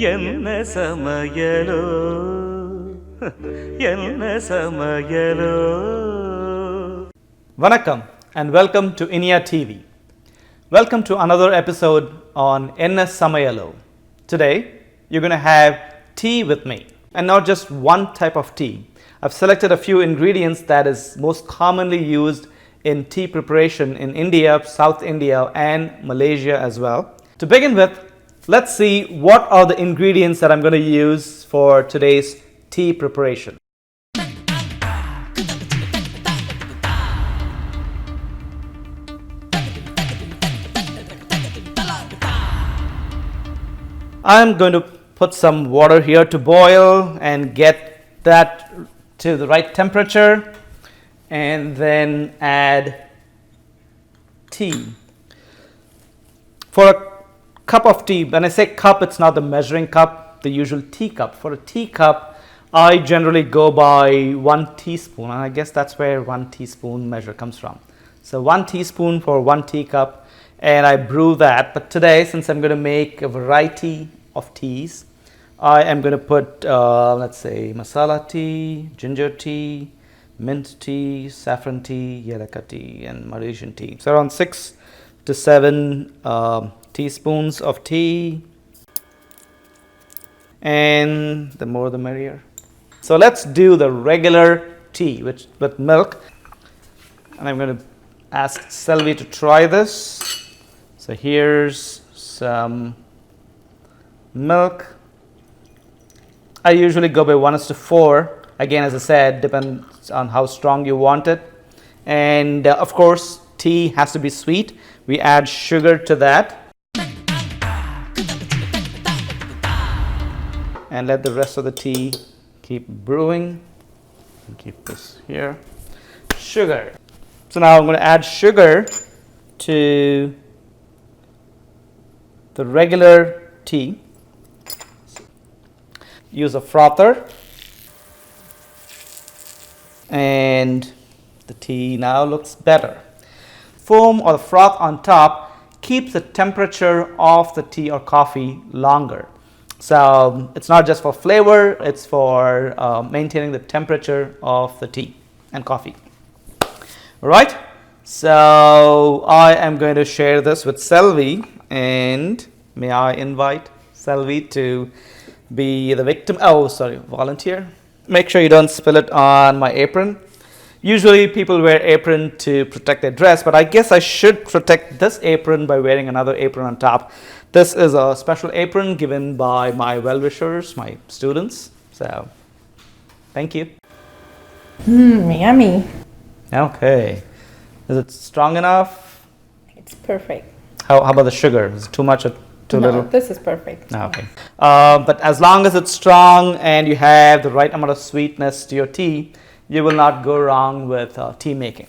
என்ன சமயலோ என்ன சமயலோ. Vanakkam and welcome to Inia TV. Welcome to another episode on Enna Samayalo. Today you're going to have tea with me, and not just one type of tea. I've selected a few ingredients that is most commonly used in tea preparation in India, South India and Malaysia as well. To begin with, let's see what are the ingredients that I'm going to use for today's tea preparation. I'm going to put some water here to boil and get that to the right temperature, and then add tea. For a cup of tea, when I say cup, it's not the measuring cup, the usual teacup. For a teacup, I generally go by 1 teaspoon, and I guess that's where 1 teaspoon measure comes from. So 1 teaspoon for 1 teacup, and I brew that. But today, since I'm going to make a variety of teas, I am going to put, let's say, masala tea, ginger tea, mint tea, saffron tea, yelaka tea, and Malaysian tea. So around 6 to 7 teaspoons of tea, and the more the merrier. So let's do the regular tea with milk, and I'm going to ask Selvi to try this. So here's some milk. I usually go by 1:4. Again, as I said, depends on how strong you want it. And of course, tea has to be sweet. We add sugar to that. And let the rest of the tea keep brewing. And keep this here. Sugar. So now I'm going to add sugar to the regular tea. Use a frother, and the tea now looks better. Foam or the froth on top keeps the temperature of the tea or coffee longer. So it's not just for flavor, it's for maintaining the temperature of the tea and coffee. All right, so I am going to share this with Selvi, and may I invite Selvi to be the victim, volunteer. Make sure you don't spill it on my apron. Usually people wear apron to protect their dress, but I guess I should protect this apron by wearing another apron on top. This is a special apron given by my well-wishers, my students. So, thank you. Yummy. Okay. Is it strong enough? It's perfect. How about the sugar? Is it too much or too little? This is perfect. Okay. But as long as it's strong and you have the right amount of sweetness to your tea, you will not go wrong with tea making.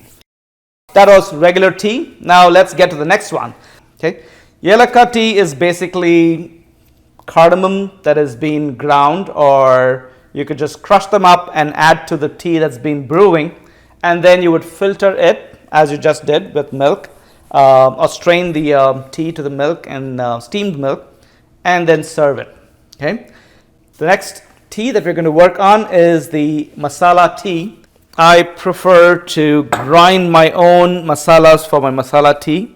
That was regular tea. Now let's get to the next one. Okay. Yelaka tea is basically cardamom that has been ground, or you could just crush them up and add to the tea that's been brewing, and then you would filter it as you just did with milk, or strain the tea to the milk and steamed milk, and then serve it. Okay. The next tea that we're going to work on is the masala tea. I prefer to grind my own masalas for my masala tea.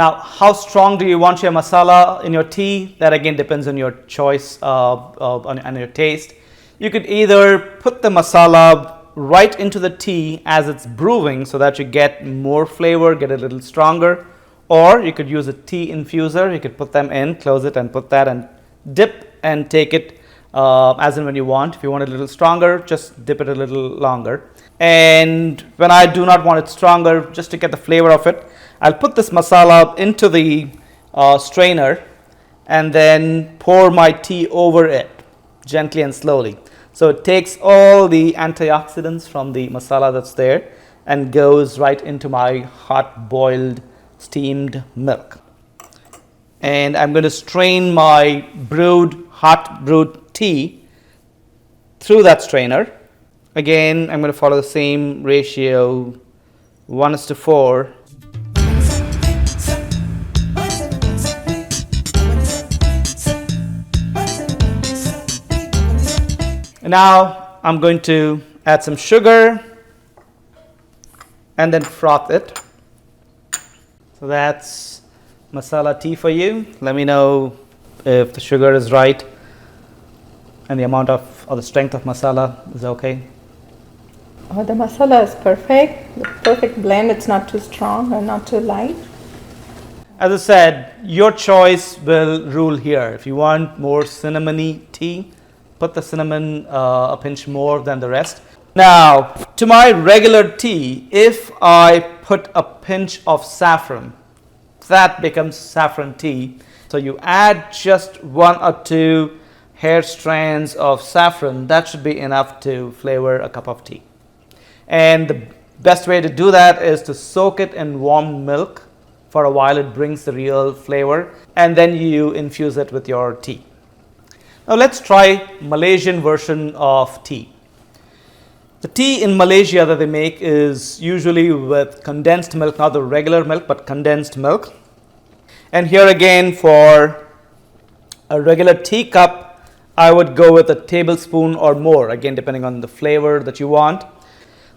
Now, how strong do you want your masala in your tea? That again depends on your choice and your taste. You could either put the masala right into the tea as it's brewing so that you get more flavor, get a little stronger, or you could use a tea infuser. You could put them in, close it, and put that and dip and take it as and when you want. If you want it a little stronger, just dip it a little longer. And when I do not want it stronger, just to get the flavor of it, I'll put this masala into the strainer and then pour my tea over it gently and slowly. So it takes all the antioxidants from the masala that's there and goes right into my hot boiled steamed milk. And I'm going to strain my hot brewed tea through that strainer. Again, I'm going to follow the same ratio, 1:4. Now I'm going to add some sugar and then froth it. So that's masala tea for you. Let me know if the sugar is right and the amount of or the strength of masala is okay. Oh, the masala is perfect. The perfect blend. It's not too strong or not too light. As I said, your choice will rule here. If you want more cinnamony tea, put the cinnamon a pinch more than the rest. Now, to my regular tea, if I put a pinch of saffron, that becomes saffron tea. So you add just 1 or 2 hair strands of saffron, that should be enough to flavor a cup of tea. And the best way to do that is to soak it in warm milk for a while. It brings the real flavor, and then you infuse it with your tea. Now let's try Malaysian version of tea. The tea in Malaysia that they make is usually with condensed milk, not the regular milk, but condensed milk. And here again, for a regular teacup, I would go with a tablespoon or more, again depending on the flavor that you want.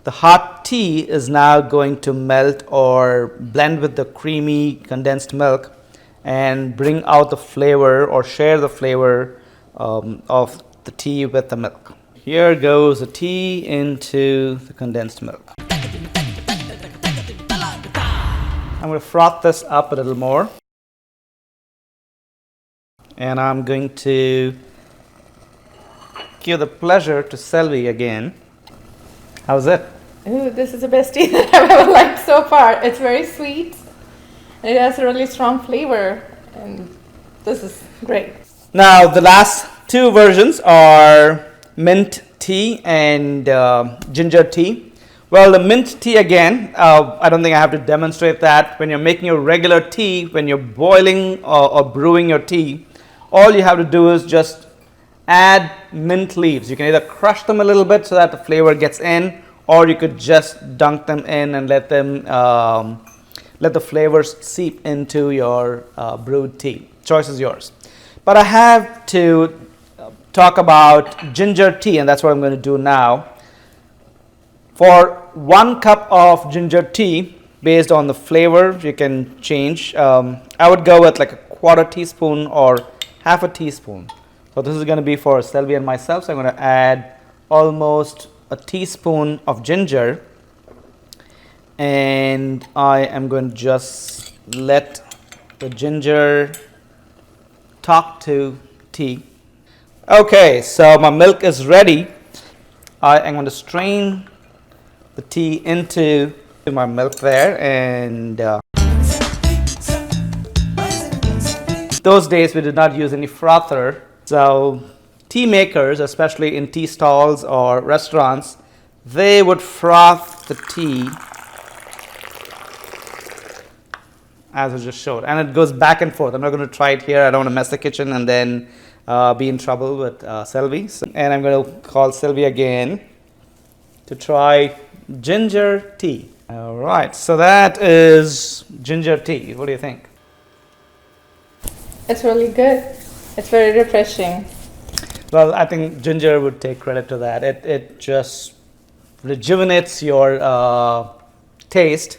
The hot tea is now going to melt or blend with the creamy condensed milk and bring out the flavor or share the flavor of the tea with the milk. Here goes the tea into the condensed milk. I'm going to froth this up a little more. And I'm going to give the pleasure to Selvi again. How's it? Ooh, this is the best tea that I've ever liked so far. It's very sweet. It has a really strong flavor, and this is great. Now, the last 2 versions are mint tea and ginger tea. Well, the mint tea again, I don't think I have to demonstrate that. When you're making your regular tea, when you're boiling or brewing your tea, all you have to do is just add mint leaves. You can either crush them a little bit so that the flavor gets in, or you could just dunk them in and let them let the flavors seep into your brewed tea. Choice is yours. But I have to talk about ginger tea, and that's what I'm going to do now. For 1 cup of ginger tea, based on the flavor, you can change. I would go with like a 1/4 teaspoon or 1/2 teaspoon. So this is going to be for Selvi and myself. So I'm going to add almost a teaspoon of ginger, and I am going to just let the ginger talk to tea. Okay, so my milk is ready. I am going to strain the tea into my milk there, and those days we did not use any frother. So tea makers, especially in tea stalls or restaurants, they would froth the tea as I just showed, and it goes back and forth. I'm not going to try it here. I don't want to mess the kitchen and then be in trouble with Selvi. And I'm going to call Selvi again to try ginger tea. All right, so that is ginger tea. What do you think? It's really good. It's very refreshing. Well, I think ginger would take credit to that. It just rejuvenates your taste.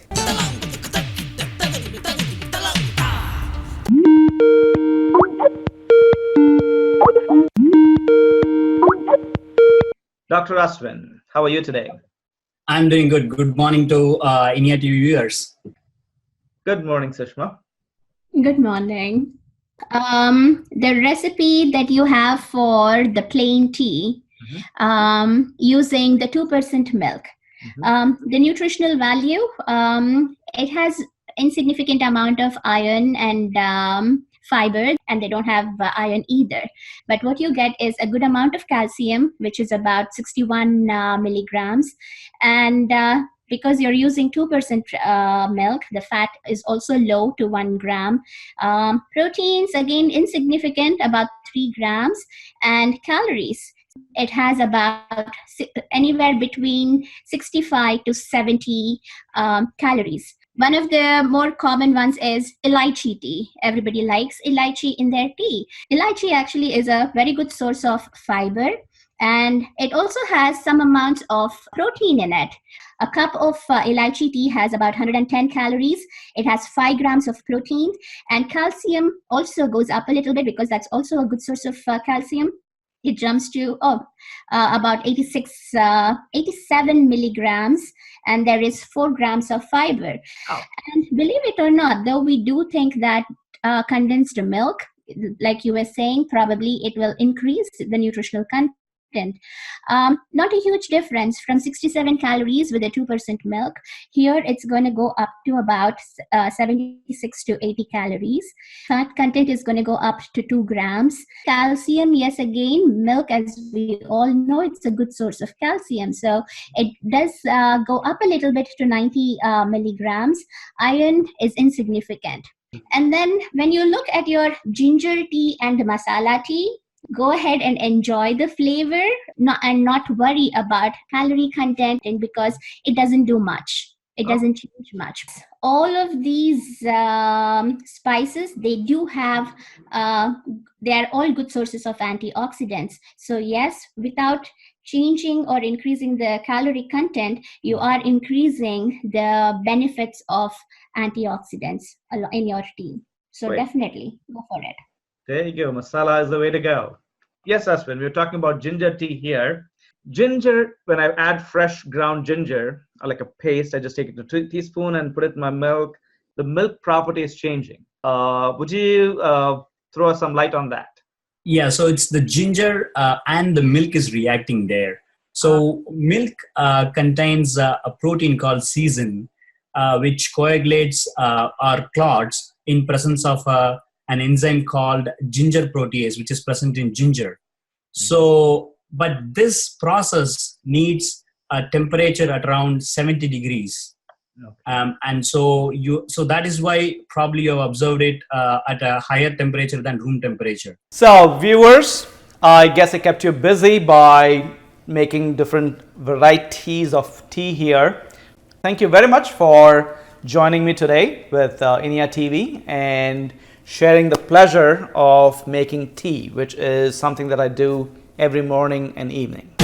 Dr. Aswin, how are you today? I'm doing good. Good morning to India TV viewers. Good morning, Sushma. Good morning. The recipe that you have for the plain tea, using the 2% milk, the nutritional value, it has insignificant amount of iron and fiber, and they don't have iron either. But what you get is a good amount of calcium, which is about 61 milligrams, and because you're using 2% milk, the fat is also low to 1 gram. Proteins, again, insignificant, about 3 grams. And calories, it has about anywhere between 65 to 70 calories. One of the more common ones is elaichi tea. Everybody likes elaichi in their tea. Elaichi actually is a very good source of fiber, and it also has some amount of protein in it. A cup of elaichi tea has about 110 calories. It has 5 grams of protein, and calcium also goes up a little bit because that's also a good source of calcium. It jumps to about 87 milligrams, and there is 4 grams of fiber. Oh. And believe it or not, though we do think that condensed milk, like you were saying, probably it will increase the nutritional content. Not a huge difference from 67 calories with a 2% milk. Here it's going to go up to about 76 to 80 calories. Fat content is going to go up to 2 grams. Calcium, yes, again, milk, as we all know, it's a good source of calcium. So it does go up a little bit to 90 milligrams. Iron is insignificant. And then when you look at your ginger tea and masala tea, go ahead and enjoy the flavor and not worry about calorie content, and because it doesn't do much. It doesn't change much. All of these spices, they do have, they are all good sources of antioxidants. So yes, without changing or increasing the calorie content, you are increasing the benefits of antioxidants in your tea. So Great. Definitely go for it. There you go. Masala is the way to go. Yes, Ashwin, we're talking about ginger tea here. Ginger, when I add fresh ground ginger, or like a paste, I just take it to a teaspoon and put it in my milk. The milk property is changing. Would you throw some light on that? Yeah, so it's the ginger and the milk is reacting there. So milk contains a protein called casein, which coagulates or clots in presence of an enzyme called ginger protease, which is present in ginger. So, but this process needs a temperature at around 70 degrees. Okay. And so that is why probably you have observed it at a higher temperature than room temperature. So viewers, I guess I kept you busy by making different varieties of tea here. Thank you very much for joining me today with INIA TV and sharing the pleasure of making tea, which is something that I do every morning and evening.